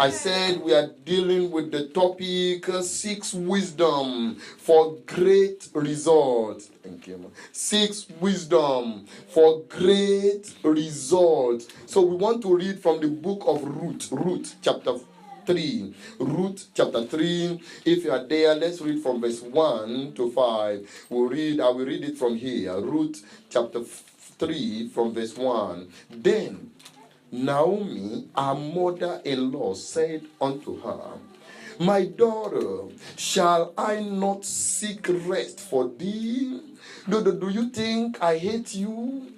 I said we are dealing with the topic 6 wisdom for great results. Thank you. 6 wisdom for great results. So we want to read from the book of Ruth chapter 3. Ruth chapter 3. If you are there, let's read from verse 1 to 5. I will read it from here. Ruth chapter 3 from verse 1. Then Naomi, her mother-in-law, said unto her, My daughter, shall I not seek rest for thee? Do you think I hate you?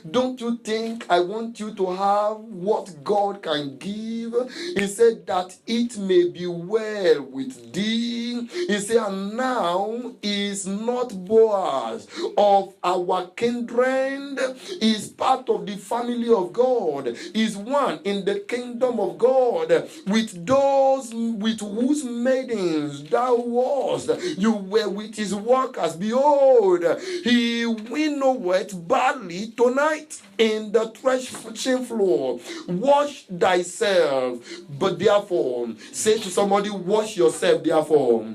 Don't you think I want you to have what God can give? He said that it may be well with thee. He said, and now is not Boaz of our kindred, is part of the family of God, is one in the kingdom of God, with those with whose maidens thou wast, you were with his workers. Behold, he winnoweth barley tonight in the threshing floor. Wash thyself, but therefore, say to somebody, wash yourself, therefore.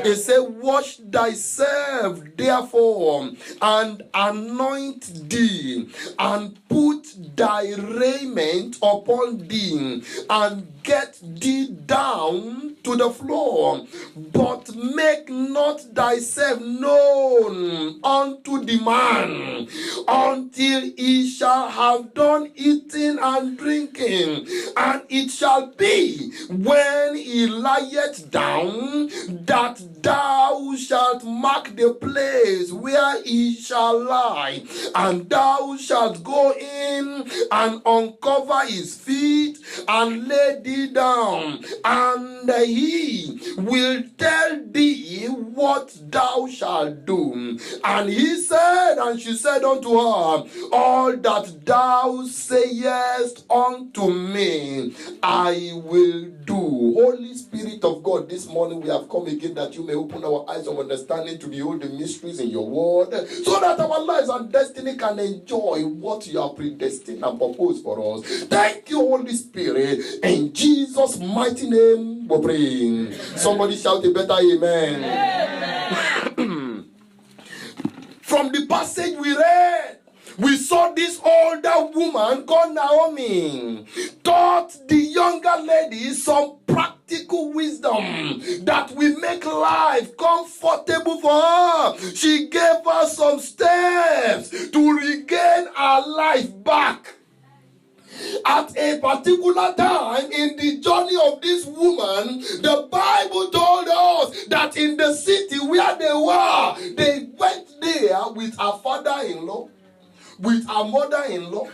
It said, wash thyself, therefore, and anoint thee, and put thy raiment upon thee, and get thee down to the floor, but make not thyself known unto the man until he shall have done eating and drinking. And it shall be when he lieth down that thou shalt mark the place where he shall lie, and thou shalt go in and uncover his feet and lay thee down, and he will tell thee what thou shalt do. And he said, and she said unto her, all that thou sayest unto me, I will do. Holy Spirit of God, this morning we have come again that you may open our eyes of understanding to behold the mysteries in your word, so that our lives and destiny can enjoy what you have predestined and proposed for us. Thank you, Holy Spirit. In Jesus' mighty name we pray. Somebody shout a better amen. Amen. From the passage we read, we saw this older woman called Naomi taught the younger lady some practical wisdom that will make life comfortable for her. She gave her some steps to regain her life back. At a particular time in the journey of this woman, the Bible told us that in the city where they were, they went there with her father-in-law, with her mother-in-law,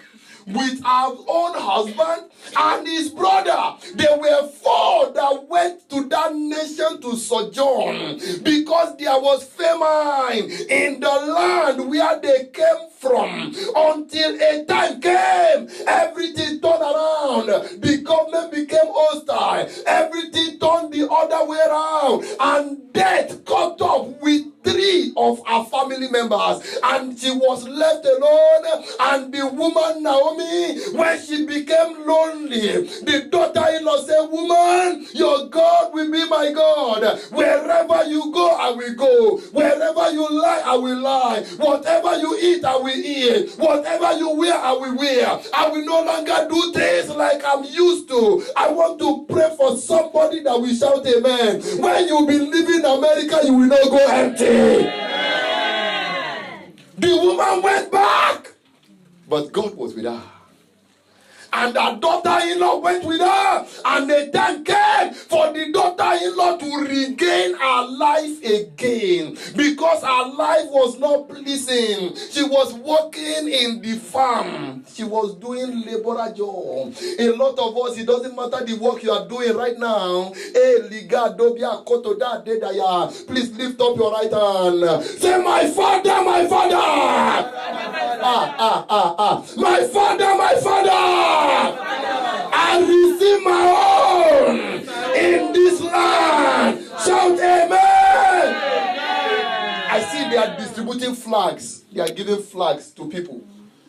with her own husband and his brother. There were 4 that went to that nation to sojourn because there was famine in the land where they came from. Until a time came, everything turned around. The government became hostile. Everything turned the other way around, and death caught up with 3 of her family members, and she was left alone. And the woman Naomi, when she became lonely, the daughter-in-law said, woman, your God will be my God. Wherever you go, I will go. Wherever you lie, I will lie. Whatever you eat, I will eat. Whatever you wear, I will wear. I will no longer do things like I'm used to. I want to pray for somebody that will shout amen. When you be leaving America, you will not go empty. Amen. The woman went back, but God was with her. And her daughter-in-law went with her. And the time came for the daughter-in-law to regain her life again, because her life was not pleasing. She was working in the farm. She was doing laborer job. A lot of us, it doesn't matter the work you are doing right now. Please lift up your right hand. Say, my father, my father. My father, my father. I receive my own in this land. Shout amen. I see they are distributing flags. They are giving flags to people.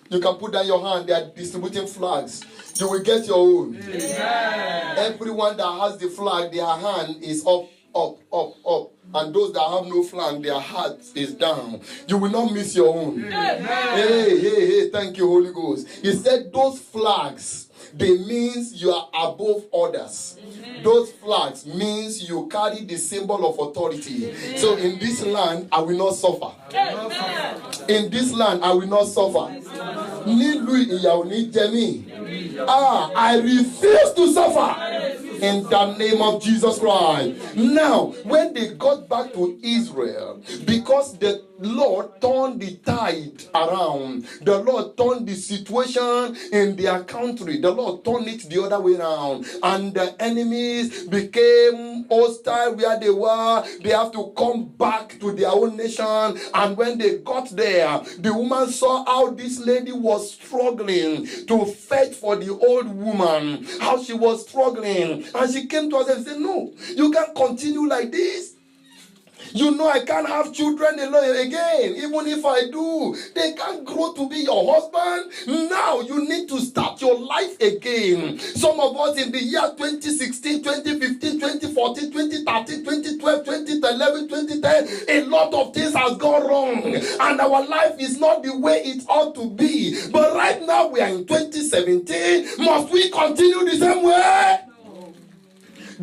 You can put down your hand. They are distributing flags. You will get your own. Amen. Everyone that has the flag, their hand is up, up, up, up. And those that have no flag, their heart is down. You will not miss your own. Hey, thank you, Holy Ghost. He said those flags, they means you are above others. Those flags means you carry the symbol of authority. So in this land, I will not suffer. In this land, I will not suffer. I refuse to suffer. In the name of Jesus Christ. Now, when they got back to Israel, because the Lord turned the tide around, the Lord turned the situation in their country, the Lord turned it the other way around, and the enemies became hostile where they were. They have to come back to their own nation. And when they got there, the woman saw how this lady was struggling to fight for the old woman, how she was struggling. And she came to us and said, no, you can't continue like this. You know I can't have children alone again. Even if I do, they can't grow to be your husband. Now you need to start your life again. Some of us in the year 2016, 2015, 2014, 2013, 2012, 2011, 2010, a lot of things has gone wrong. And our life is not the way it ought to be. But right now we are in 2017. Must we continue the same way?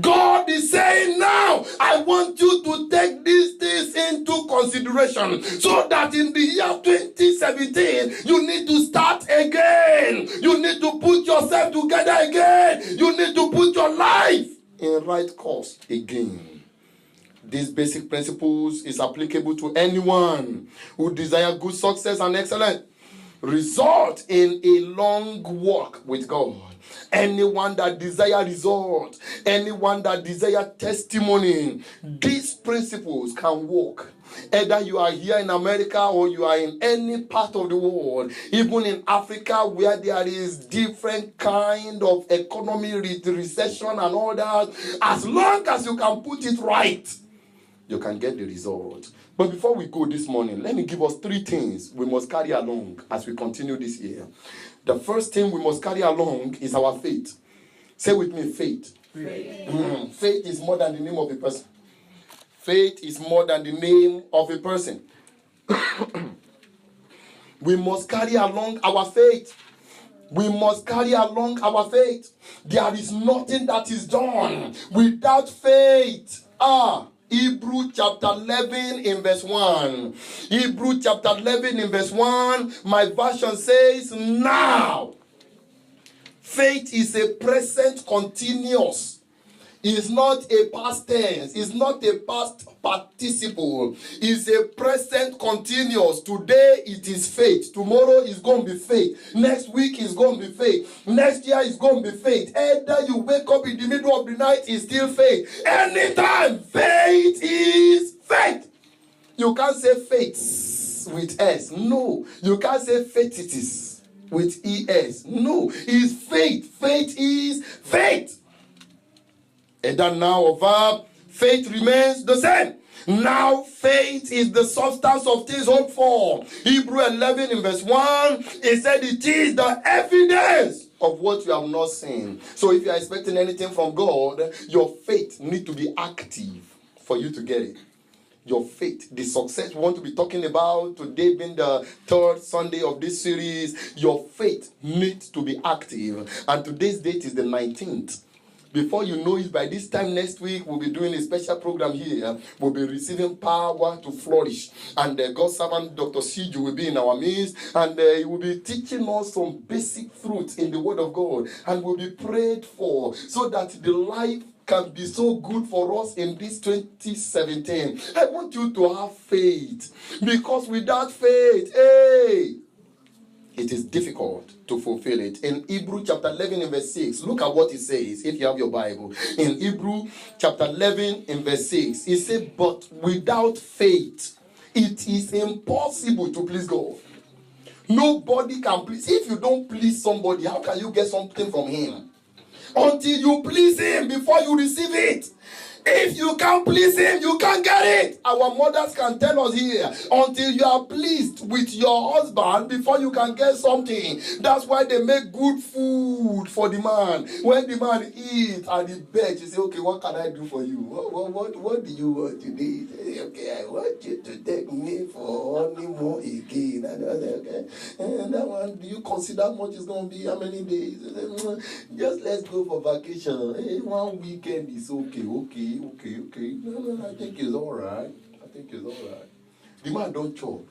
God is saying now, I want you to take these things into consideration so that in the year 2017, you need to start again. You need to put yourself together again. You need to put your life in right course again. These basic principles is applicable to anyone who desire good success and excellent result in a long walk with God. Anyone that desire result, anyone that desire testimony, these principles can work. Either you are here in America or you are in any part of the world, even in Africa where there is different kind of economy recession and all that, as long as you can put it right, you can get the result. But before we go this morning, let me give us 3 things we must carry along as we continue this year. The first thing we must carry along is our faith. Say with me, faith. Faith is more than the name of a person. Faith is more than the name of a person. We must carry along our faith. We must carry along our faith. There is nothing that is done without faith. Hebrew chapter 11 in verse 1. Hebrew chapter 11 in verse 1. My version says, now. Faith is a present continuous. It's not a past tense. It's not a past participle. It's a present continuous. Today it is faith. Tomorrow is going to be faith. Next week is going to be faith. Next year is going to be faith. Either you wake up in the middle of the night, it's still faith. Anytime, faith is faith. You can't say faith with S. No. You can't say faith it is with ES. No. It's faith. Faith is faith. Either now or verb, faith remains the same. Now faith is the substance of things hoped for. Hebrew 11 in verse 1, it said it is the evidence of what you have not seen. So if you are expecting anything from God, your faith needs to be active for you to get it. Your faith, the success we want to be talking about today being the 3rd Sunday of this series, your faith needs to be active. And today's date is the 19th. Before you know it, by this time next week, we'll be doing a special program here. We'll be receiving power to flourish. And God's servant, Dr. Siju, will be in our midst. And he will be teaching us some basic truths in the Word of God. And we'll be prayed for so that the life can be so good for us in this 2017. I want you to have faith. Because without faith, it is difficult to fulfill it. In Hebrew chapter 11 in verse 6, look at what it says if you have your Bible. In Hebrew chapter 11 in verse 6, it says, but without faith, it is impossible to please God. Nobody can please. If you don't please somebody, how can you get something from him? Until you please him before you receive it. If you can't please him, you can't get it. Our mothers can tell us here, until you are pleased with your husband before you can get something. That's why they make good food for the man. When the man eats at the bed, you say, okay, what can I do for you? What do you want today? You say, okay, I want you to take me for honeymoon again. And I say, okay. And that one, do you consider how much it's going to be? How many days? Just let's go for vacation. Hey, 1 weekend is okay. No, I think it's all right. The man don't chop.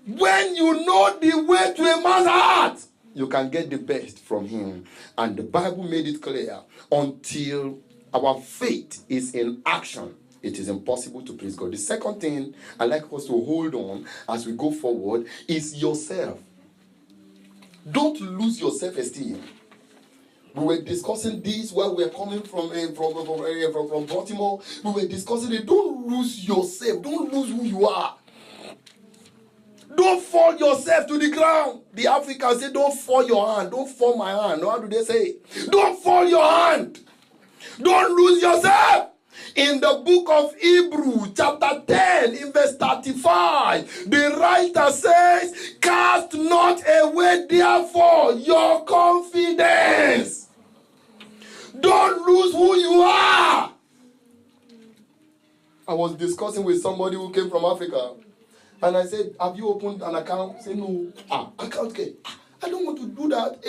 When you know the way to a man's heart, you can get the best from him. And the Bible made it clear, until our faith is in action, it is impossible to please God. The second thing I like us to hold on as we go forward is yourself. Don't lose your self-esteem. We were discussing this while we were coming from Baltimore. We were discussing it. Don't lose yourself. Don't lose who you are. Don't fall yourself to the ground. The Africans say, don't fall your hand. Don't fall my hand. How do they say? Don't fall your hand. Don't lose yourself. In the book of Hebrews, chapter 10, in verse 35, the writer says, cast not away, therefore, your confidence. Don't lose who you are. I was discussing with somebody who came from Africa, and I said, have you opened an account? He said, no. Account, okay. I don't want to do that.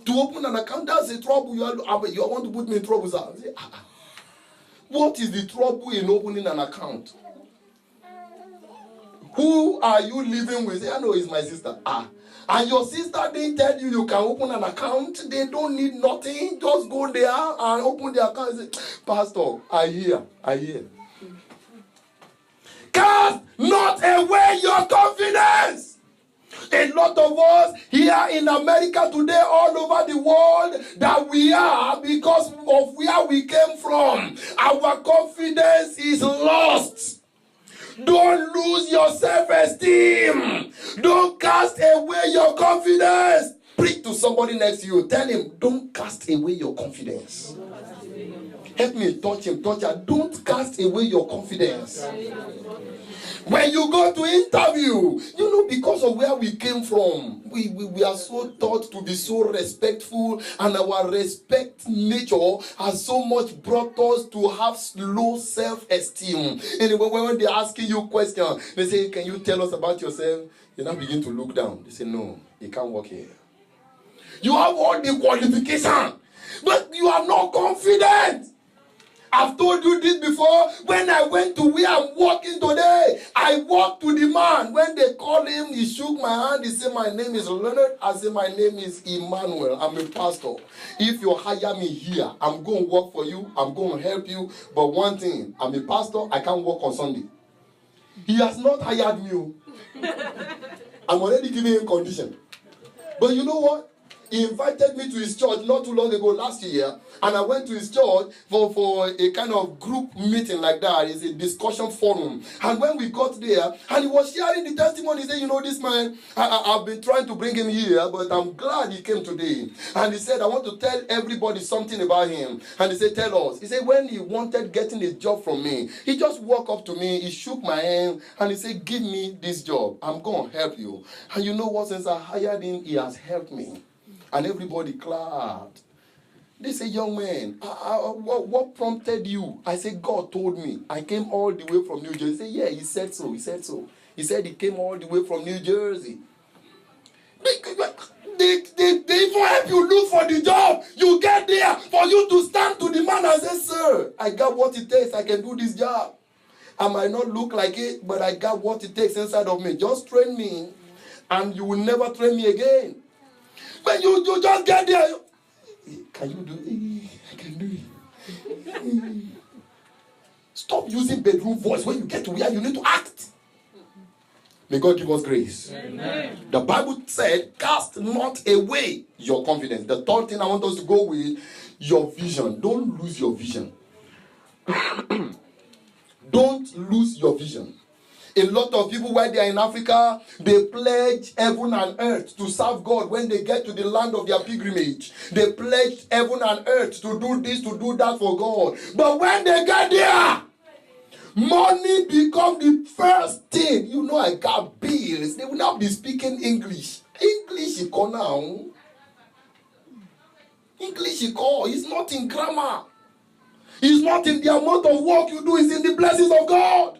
To open an account, that's a trouble. You want to put me in trouble, sir. I said, what is the trouble in opening an account? Who are you living with? I know it's my sister. And your sister didn't tell you you can open an account. They don't need nothing. Just go there and open the account and say, Pastor, I hear. Cast not away your confidence. A lot of us here in America today, all over the world, that we are because of where we came from. Our confidence is lost. Don't lose your self-esteem. Don't cast away your confidence. Preach to somebody next to you. Tell him, don't cast away your confidence. Help me touch him, touch her. Don't cast away your confidence. When you go to interview, because of where we came from, we are so taught to be so respectful, and our respect nature has so much brought us to have low self-esteem. Anyway, when they're asking you questions, they say, can you tell us about yourself? You now begin to look down. They say, no, you can't work here. You have all the qualification, but you are not confident. I've told you this before. When I went to where I'm working today, I walked to the man. When they called him, he shook my hand. He said, my name is Leonard. I said, my name is Emmanuel. I'm a pastor. If you hire me here, I'm going to work for you. I'm going to help you. But one thing, I'm a pastor. I can't work on Sunday. He has not hired me. I'm already giving him condition. But you know what? He invited me to his church not too long ago, last year, and I went to his church for a kind of group meeting like that. It's a discussion forum. And when we got there, and he was sharing the testimony, he said, this man, I've been trying to bring him here, but I'm glad he came today. And he said, I want to tell everybody something about him. And he said, tell us. He said, when he wanted getting a job from me, he just walked up to me, he shook my hand, and he said, give me this job. I'm going to help you. And you know what? Since I hired him, he has helped me. And everybody clapped. They say, young man, what prompted you? I said, God told me. I came all the way from New Jersey. He said, yeah, he said so. He said he came all the way from New Jersey. They even help you look for the job. You get there for you to stand to the man and say, sir, I got what it takes. I can do this job. I might not look like it, but I got what it takes inside of me. Just train me, and you will never train me again. When you just get there, can you do it? I can do it. Stop using bedroom voice when you get to where you need to act. May God give us grace. Amen. The Bible said, cast not away your confidence. The third thing I want us to go with, your vision. Don't lose your vision. Don't lose your vision. A lot of people, while they are in Africa, they pledge heaven and earth to serve God. When they get to the land of their pilgrimage, they pledge heaven and earth to do this, to do that for God. But when they get there, money become the first thing. You know, I got bills. They will not be speaking English. English is called now. English is called. It's not in grammar. It's not in the amount of work you do. It's in the blessings of God.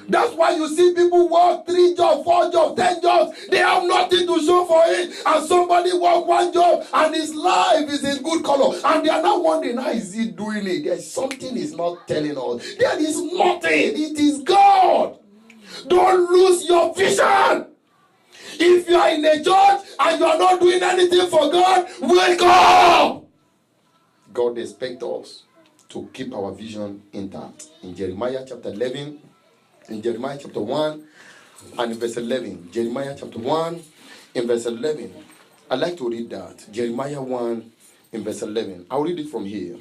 That's why you see people work 3 jobs, 4 jobs, 10 jobs. They have nothing to show for it. And somebody work 1 job and his life is in good color. And they are not wondering, how is he doing it? There's something he's not telling us. There is nothing. It is God. Don't lose your vision. If you are in a church and you are not doing anything for God, wake up. God expects us to keep our vision intact. In Jeremiah chapter 11, in Jeremiah chapter 1 and in verse 11. Jeremiah chapter 1 in verse 11. I'd like to read that. Jeremiah 1 in verse 11. I'll read it from here.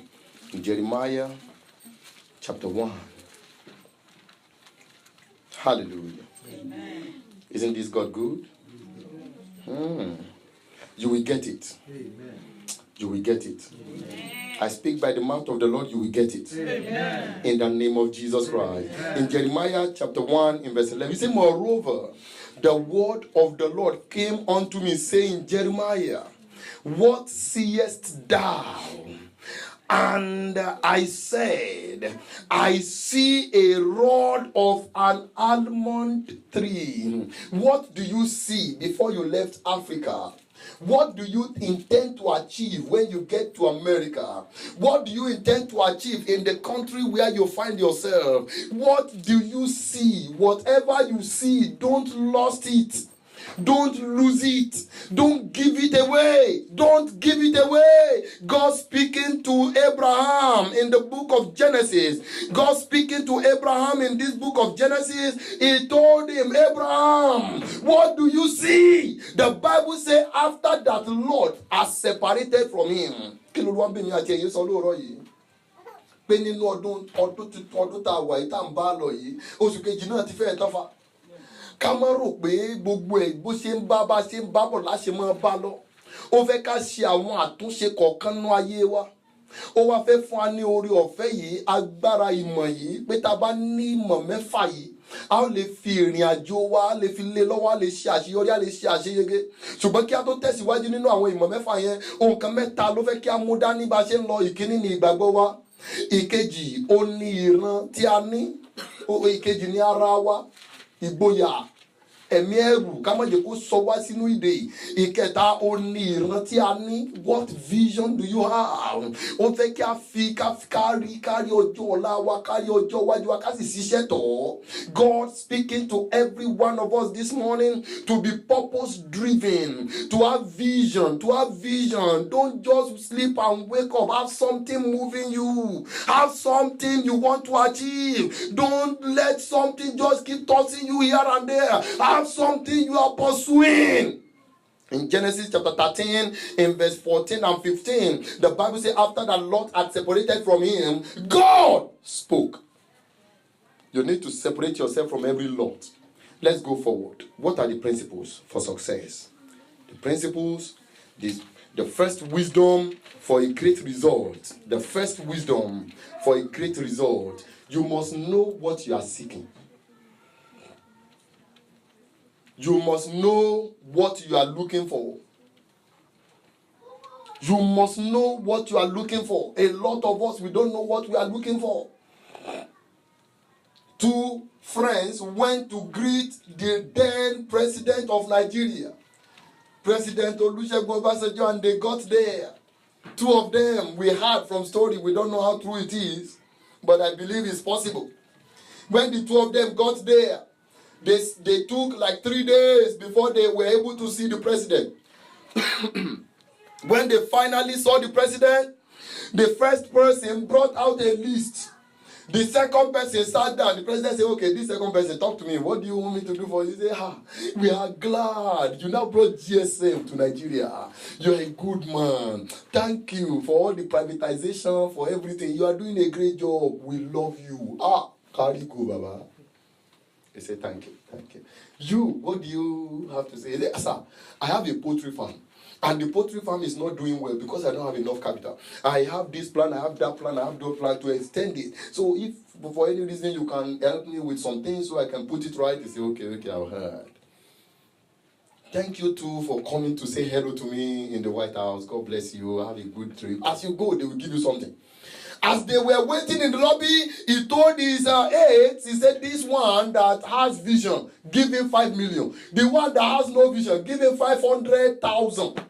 In Jeremiah chapter 1. Hallelujah. Amen. Isn't this God good? You will get it. Amen. You will get it. Amen. I speak by the mouth of the Lord, you will get it. Amen. In the name of Jesus Christ. Amen. In Jeremiah chapter 1 in verse 11, he said, moreover, the word of the Lord came unto me, saying, Jeremiah, what seest thou? And I said, I see a rod of an almond tree. What do you see before you left Africa? What do you intend to achieve when you get to America? What do you intend to achieve in the country where you find yourself? What do you see? Whatever you see, don't lose it. Don't lose it. Don't give it away. Don't give it away. God speaking to Abraham in the book of Genesis. God speaking to Abraham in this book of Genesis. He told him, Abraham, what do you see? The Bible says after that Lord has separated from him. Pé nínú ọdún tá a wà yìí tá à ń bá lọ yìí, oṣù kejì náà ti fẹ́ẹ̀ tán fa. Ká má rò pé gbogbo ẹ̀ bó ṣe ń bá bọ̀ láṣẹ máa bá lọ. Ó fẹ́ ká ṣe àwọn àtúnṣe kọ̀ọ̀kan nínú ayé wa. Ó wá fẹ́ fún wa ní oore ọ̀fẹ́ yìí, agbára ìmọ̀ yìí, pé tá a bá ní ìmọ̀ mẹ́fà yìí, a ó lè fi ìrìn àjò wa, a lè fi lé lọ́wọ́, a lè ṣe àṣeyọrí, a lè ṣe àṣeyege. Ṣùgbọ́n kí a tó tẹ̀síwájú nínú àwọn ìmọ̀ mẹ́fà yẹn, nǹkan mẹ́ta ló fẹ́ kí a mú dání bá ṣe ń lọ. Ìkíní ni ìgbàgbọ́ wa. Ìkejì ó ní ìran tí a ní. Ìkejì ni ara wa. Ìgboyà, ẹ̀mí ẹ̀rù, ká má jẹ́ kó sọ wá sínú ìdè. Ìkẹta ó ní ìran tí a ní. What vision do you have? Ó fẹ́ kí a fi kárí ọjọ́ ọ̀la wa, kárí ọjọ́ iwájú wa, ká sì ṣiṣẹ́ tọ̀. God speaking to every one of us this morning to be purpose driven, to have vision, to have vision. Don't just sleep and wake up. Have something moving you. Have something you want to achieve. Don't let something just keep tossing you here and there. Have something you are pursuing. In Genesis chapter 13, in verse 14 and 15, the Bible says after that Lot had separated from him, God spoke. You need to separate yourself from every Lot. Let's go forward. What are the principles for success? The principles, the first wisdom for a great result. The first wisdom for a great result. You must know what you are seeking. You must know what you are looking for. You must know what you are looking for. A lot of us, we don't know what we are looking for. 2 friends went to greet the then president of Nigeria, President Olusegun Obasanjo, and they got there. 2 of them, we heard from story, we don't know how true it is, but I believe it's possible. When the 2 of them got there, they took like 3 days before they were able to see the president. When they finally saw the president, the first person brought out a list. The second person sat down. The president said, okay, this second person, talk to me. What do you want me to do for you? He said, we are glad you now brought GSM to Nigeria. You're a good man. Thank you for all the privatization, for everything. You are doing a great job. We love you. Kariko, Baba. They say, thank you, thank you. You, what do you have to say? They say, sir, I have a poultry farm. And the poultry farm is not doing well because I don't have enough capital. I have this plan, I have that plan, I have that plan to extend it. So if for any reason you can help me with some things so I can put it right, they say, okay, I've heard. Thank you too for coming to say hello to me in the White House. God bless you. Have a good trip. As you go, they will give you something. As they were waiting in the lobby, he told his aides, he said, this one that has vision, give him 5 million. The one that has no vision, give him 500,000.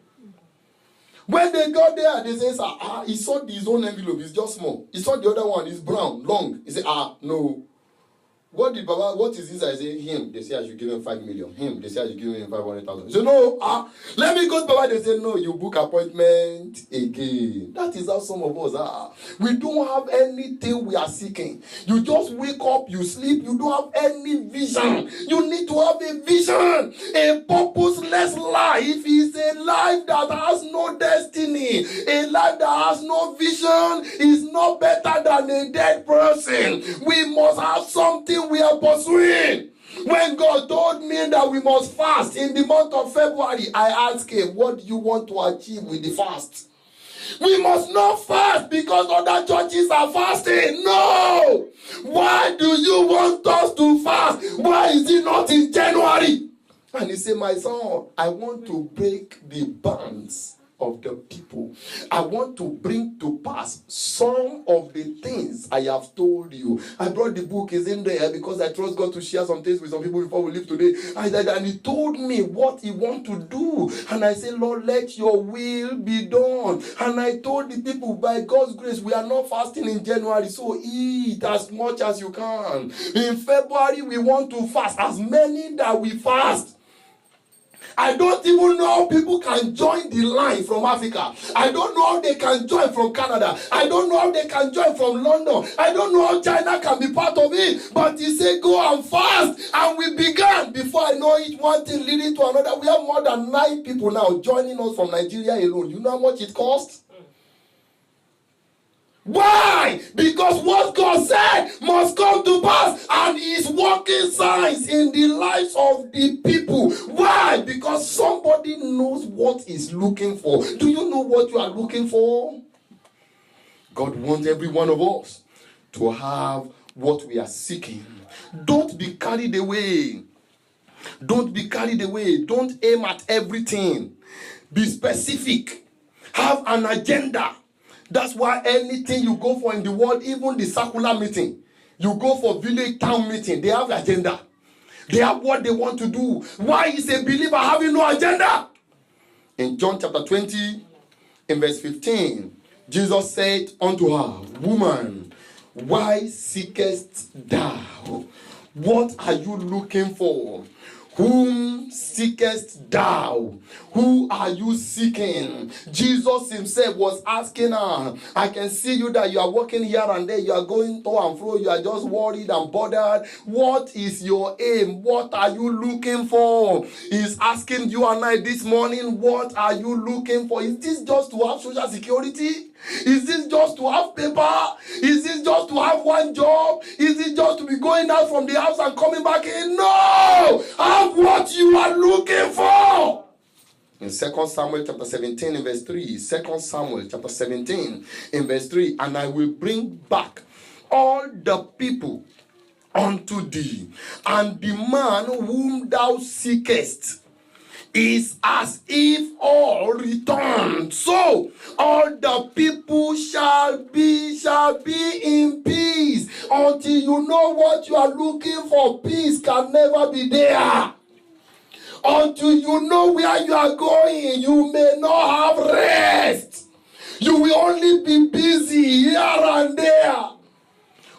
When they got there, they say, sir, he saw his own envelope, it's just small. He saw the other one, it's brown, long. He said, no. What did Baba, what is this? I say, him. They say I should give him 5 million. Him. They say I should give him 500,000. He said, no, let me go to Baba. They say, no, you book appointment again. That is how some of us are. We don't have anything we are seeking. You just wake up, you sleep, you don't have any vision. You need to have a vision. A purposeless life is a life that has no destiny. A life that has no vision is not better than a dead person. We must have something we are pursuing. When God told me that we must fast in the month of February, I asked him, what do you want to achieve with the fast? We must not fast because other churches are fasting. No! Why do you want us to fast? Why is it not in January? And he said, my son, I want to break the bands of the people. I want to bring to pass some of the things I have told you. I brought the book, is in there because I trust God to share some things with some people before we leave today. And he told me what he wants to do. And I said, Lord, let your will be done. And I told the people, by God's grace, we are not fasting in January, so eat as much as you can. In February, we want to fast as many that we fast. I don't even know how people can join the line from Africa. I don't know how they can join from Canada. I don't know how they can join from London. I don't know how China can be part of it. But he said, go and fast. And we began. Before I know it, one thing leading to another. We have more than 9 people now joining us from Nigeria alone. You know how much it costs? Why? Because what God said must come to pass, and He is working signs in the lives of the people. Why? Because somebody knows what He's looking for. Do you know what you are looking for? God wants every one of us to have what we are seeking. Don't be carried away. Don't be carried away. Don't aim at everything. Be specific. Have an agenda. That's why anything you go for in the world, even the circular meeting, you go for village town meeting, they have agenda. They have what they want to do. Why is a believer having no agenda? In John chapter 20, in verse 15, Jesus said unto her, woman, why seekest thou? What are you looking for? Whom seekest thou? Who are you seeking? Jesus himself was asking her, I can see you that you are walking here and there, you are going to and fro, you are just worried and bothered. What is your aim? What are you looking for? He's asking you and I this morning, what are you looking for? Is this just to have social security? Is this just to have paper? Is this just to have one job? Is it just to be going out from the house and coming back in? No! Have what you are looking for. In 2 Samuel chapter 17 in verse 3, 2 Samuel chapter 17 in verse 3, and I will bring back all the people unto thee, and the man whom thou seekest is as if all returned. So all the people shall be in peace. Until you know what you are looking for, peace can never be there. Until you know where you are going, you may not have rest. You will only be busy here and there.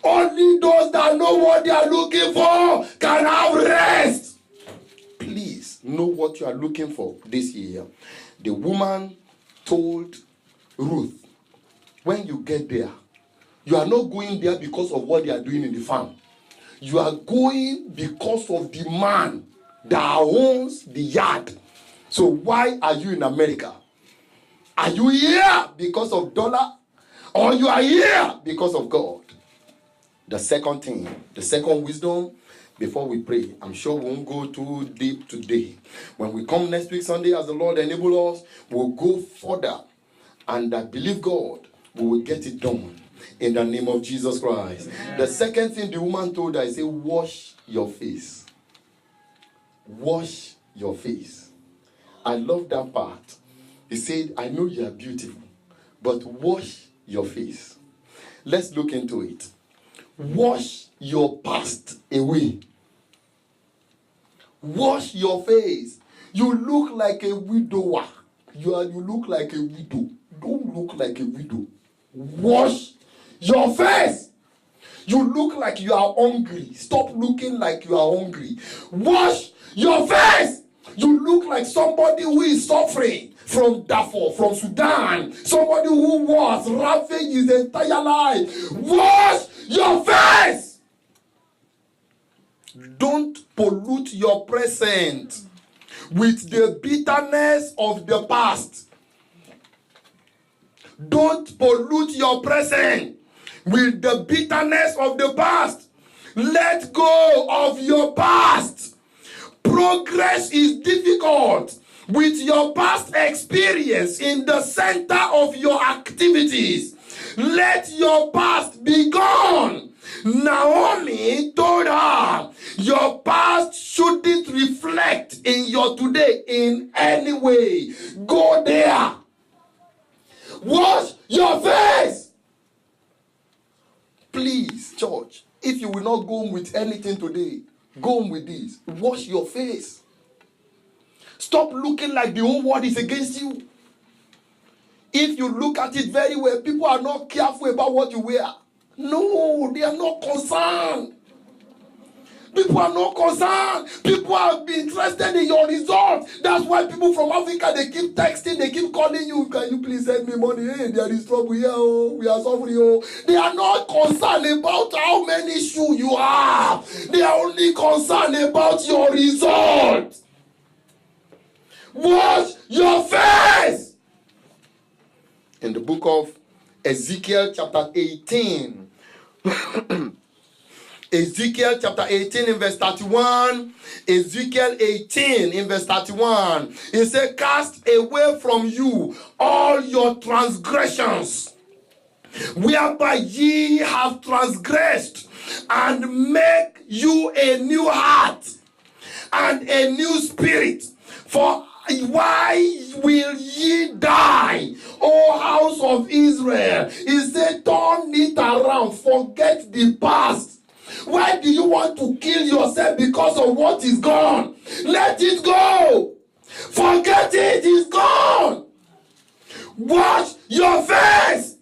Only those that know what they are looking for can have rest. Please know what you are looking for this year. The woman told Ruth, when you get there, you are not going there because of what they are doing in the farm. You are going because of the man that owns the yard. So why are you in America? Are you here because of dollar? Or you are here because of God? The second thing, the second wisdom, before we pray. I'm sure we won't go too deep today. When we come next week Sunday, as the Lord enable us, we'll go further. And I believe God, we will get it done in the name of Jesus Christ. Amen. The second thing the woman told her, I say, wash your face. Wash your face. I love that part. He said, I know you are beautiful, but wash your face. Let's look into it. Wash your past away. Wash your face. You look like a widower. You look like a widow. Don't look like a widow. Wash your face. You look like you are hungry. Stop looking like you are hungry. Wash your face. You look like somebody who is suffering from Darfur, from Sudan. Somebody who was ravaged his entire life. Wash your face. Don't pollute your present with the bitterness of the past. Don't pollute your present with the bitterness of the past. Let go of your past. Progress is difficult with your past experience in the center of your activities. Let your past be gone. Naomi told her, your past shouldn't reflect in your today in any way. Go there. Wash your face. Please, church, if you will not go home with anything today, go home with this. Wash your face. Stop looking like the whole world is against you. If you look at it very well, people are not careful about what you wear. No, they are not concerned. People are not concerned. People are interested in your results. That's why people from Africa, they keep texting, they keep calling you. Can you please send me money? Hey, there is trouble here. Oh, we are suffering. Oh. They are not concerned about how many shoes you have. They are only concerned about your results. Wash your face. In the book of Ezekiel chapter 18. Ezekiel chapter 18 in verse 31. Ezekiel 18 in verse 31. It says, cast away from you all your transgressions, whereby ye have transgressed, and make you a new heart and a new spirit. For why will ye die, O house of Israel? He said, turn it around, forget the past. Why do you want to kill yourself because of what is gone? Let it go. Forget it, it's gone. Wash your face.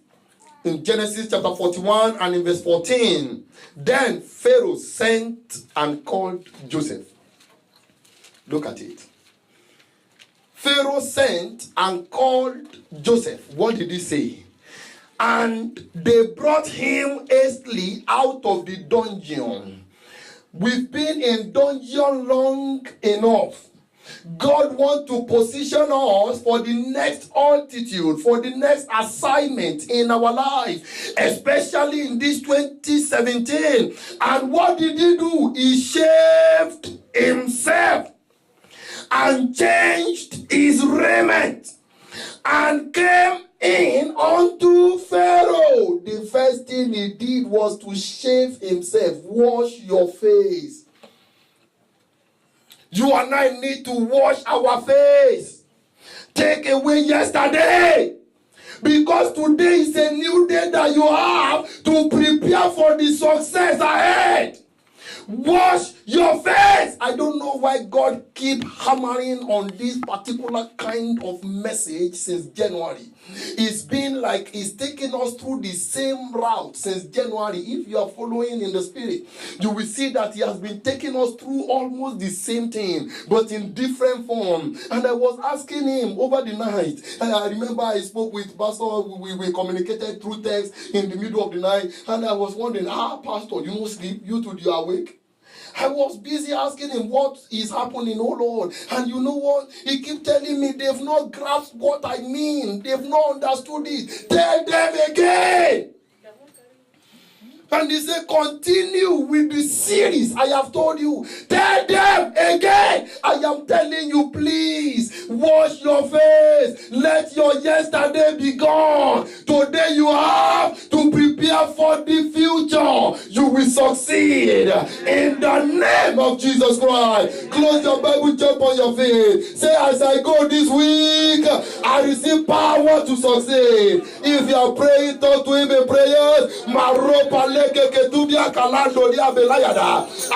In Genesis chapter 41 and in verse 14, then Pharaoh sent and called Joseph. Look at it. Pharaoh sent and called Joseph. What did he say? And they brought him hastily out of the dungeon. We've been in dungeon long enough. God wants to position us for the next altitude, for the next assignment in our life, especially in this 2017. And what did he do? He shaved himself and changed his raiment and came in unto Pharaoh. The first thing he did was to shave himself. Wash your face. You and I need to wash our face. Take away yesterday. Because today is a new day that you have to prepare for the success ahead. Wash your face. I don't know why God keep hammering on this particular kind of message since January. It's been like he's taking us through the same route since January. If you are following in the spirit, you will see that he has been taking us through almost the same thing, but in different form. And I was asking him over the night. And I remember I spoke with Pastor. We communicated through text in the middle of the night. And I was wondering, Pastor, you don't sleep? You two, you are awake? I was busy asking him what is happening, oh Lord. And you know what? He keep telling me they've not grasped what I mean. They've not understood it. Tell them again. And he said, continue with the series. I have told you. Tell them again. I am telling you, please wash your face. Let your yesterday be gone. Today you have to prepare for the future. You will succeed in the name of Jesus Christ. Close your Bible, jump on your feet. Say, as I go this week, I receive power to succeed. If you are praying, talk to him in prayers.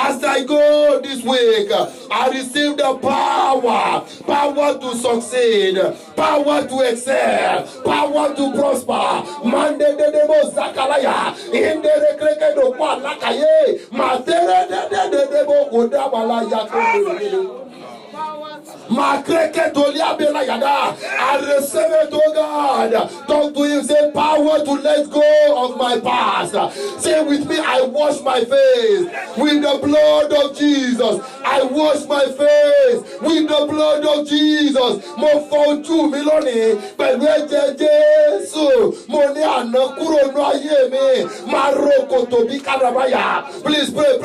As I go this week, I receive the power to succeed, power to excel, power to prosper. Mande de debo zakalaya, indere kreke do kwa lakaye, matere de debo kodabala yakode. I receive it, oh God. Talk to him, say power to let go of my past. Say with me, I wash my face with the blood of Jesus. I wash my face with the blood of Jesus. Mo fojú mi lónìí pẹ̀lú ẹ̀jẹ̀ Jésù. Mo ní àná kúrò nínú ayé mi. Máa ro kòtò bí kárabáyà. Please pray.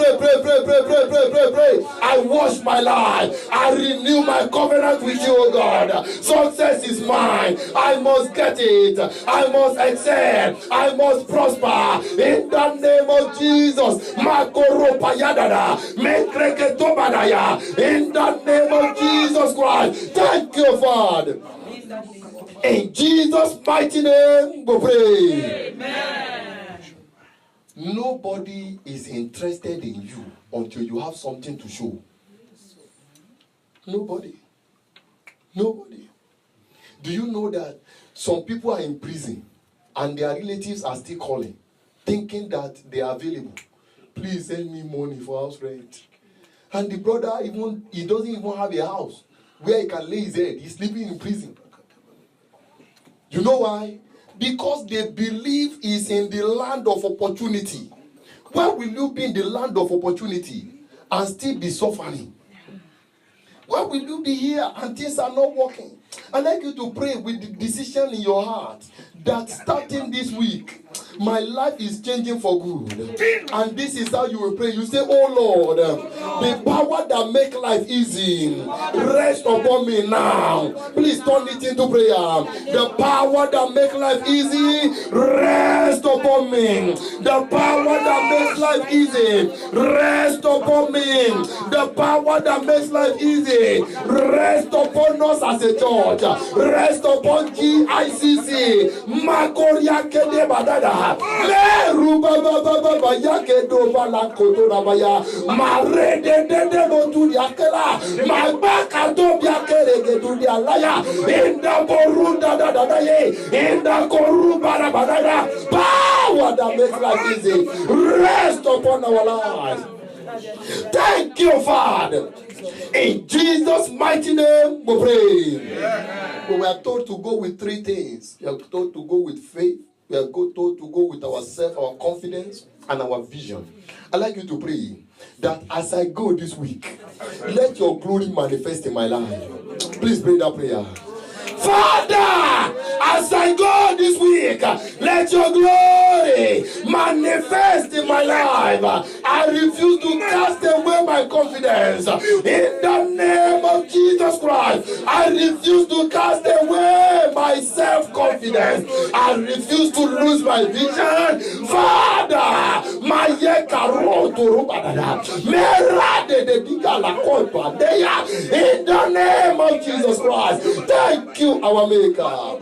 I wash my life. I renew my covenant with you, O God. Success is mine. I must get it. I must excel. I must prosper. In the name of Jesus. In the name of Jesus Christ. Thank you, Father. In Jesus' mighty name we pray. Amen. Nobody is interested in you until you have something to show. Nobody. Do you know that some people are in prison and their relatives are still calling, thinking that they are available? Please send me money for house rent. And the brother, he doesn't even have a house where he can lay his head. He's sleeping in prison. You know why? Because they believe he's in the land of opportunity. Why will you be in the land of opportunity and still be suffering? Why will you be here and things are not working? I'd like you to pray with the decision in your heart that starting this week, my life is changing for good. And this is how you will pray. You say, oh Lord, the power that make life easy, rest upon me now. Please turn it into prayer. The power that make life easy, rest upon me. The power that makes life easy, rest upon me. The power that makes life easy, rest upon us as a church. Rest upon GICC. Makoria kede badada. Ruba baba yake do bala kotora baya. Mare de botu yakela. Mabaka do yakere gedu dia laya. Inda borunda da ye. Inda koruba da badada. Power that makes life easy. Rest upon our lives. Thank you, Father. In Jesus' mighty name we pray. Yeah. We are told to go with three things. We are told to go with faith. We are told to go with ourselves, our confidence, and our vision. I'd like you to pray that as I go this week, let your glory manifest in my life. Please pray that prayer. Father, as I go this week, let your glory manifest in my life. I refuse to cast away my confidence. In the name of Jesus Christ, I refuse to cast away my self-confidence. I refuse to lose my vision. Father, my in the name of Jesus Christ, thank you, our Maker.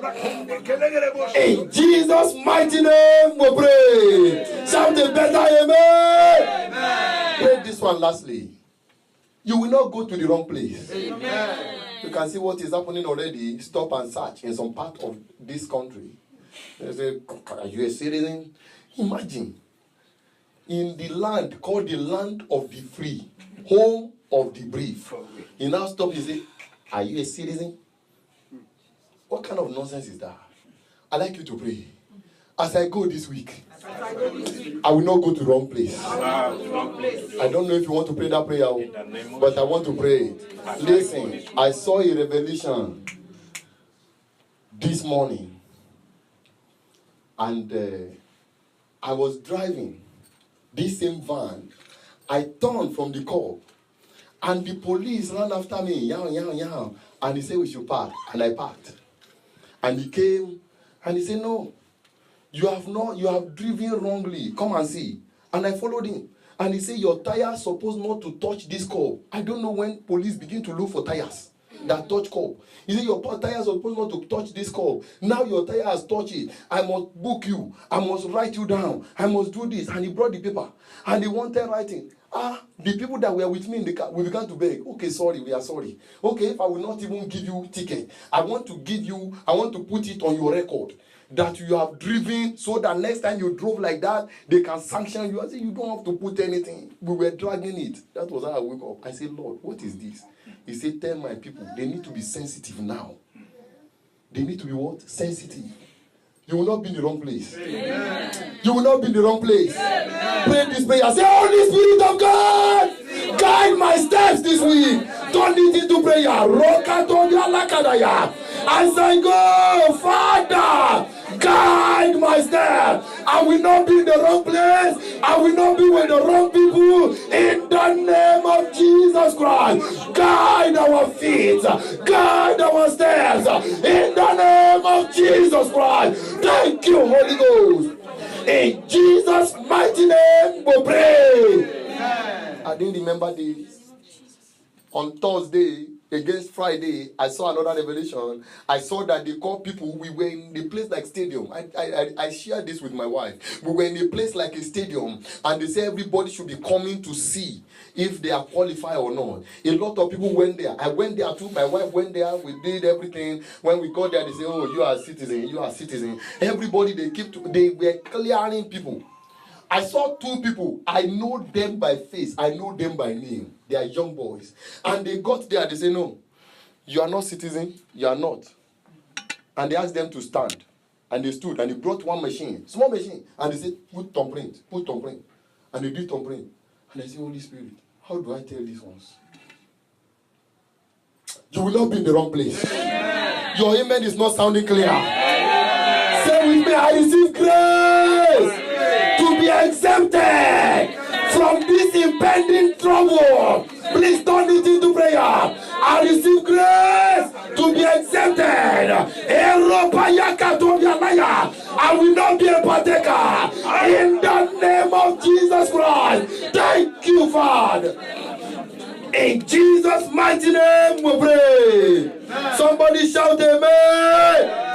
In Jesus' mighty name we pray. Shout a better amen. Amen. Pray this one lastly. You will not go to the wrong place. Amen. You can see what is happening already. Stop and search in some part of this country. They say, are you a citizen? Imagine. In the land called the land of the free, home of the brave. You now stop and say, are you a citizen? What kind of nonsense is that? I'd like you to pray. As I go this week, I will not go to the wrong place. I don't know if you want to pray that prayer, but I want to pray it. Listen, I saw a revelation this morning, and I was driving, this same van, I turned from the curb, and the police ran after me, yow, yow, yow, and he said we should park, and I parked. And he came, and he said, no, you have driven wrongly, come and see. And I followed him, and he said, your tire is supposed not to touch this curb. I don't know when police begin to look for tires that touch curb. He said, your tire is supposed not to touch this curb. Now your tire has touched it. I must book you. I must write you down. I must do this. And he brought the paper. And he wanted writing. The people that were with me in the car, we began to beg. Okay, sorry, we are sorry. Okay, if I will not even give you ticket, I want to put it on your record that you have driven, so that next time you drove like that, they can sanction you. I said, you don't have to put anything. We were dragging it. That was how I woke up. I said, Lord, what is this? He said, tell my people, they need to be sensitive now. They need to be what? Sensitive. You will not be in the wrong place. Amen. You will not be in the wrong place. Amen. Pray this prayer. Say, Holy Spirit of God, guide my steps this week. Turn it into prayer. As I go, Father, guide my steps. I will not be in the wrong place. I will not be with the wrong people. In the name of Jesus Christ, guide our feet, guide our steps. In the name of Jesus Christ. Thank you, Holy Ghost. In Jesus' mighty name we pray. Amen. I didn't remember this. On Thursday, against Friday, I saw another revelation. I saw that they called people. We were in a place like stadium. I shared this with my wife. We were in a place like a stadium, and they said everybody should be coming to see if they are qualified or not. A lot of people went there. I went there too. My wife went there. We did everything. When we got there, they said, "Oh, you are a citizen. You are a citizen." Everybody, they were clearing people. I saw two people. I know them by face. I know them by name. They are young boys. And they got there. They say, no, you are not citizen. You are not. And they asked them to stand. And they stood. And they brought one machine. Small machine. And they said, put thumbprint. Put thumbprint. And they did thumbprint. And I said, Holy Spirit, how do I tell these ones? You will not be in the wrong place. Amen. Your amen is not sounding clear. Amen. Say with me, I receive grace to be exempted from this impending trouble. Please turn it into prayer. I receive grace to be exempted. I will not be a partaker. In the name of Jesus Christ. Thank you, Father. In Jesus' mighty name we pray. Somebody shout amen.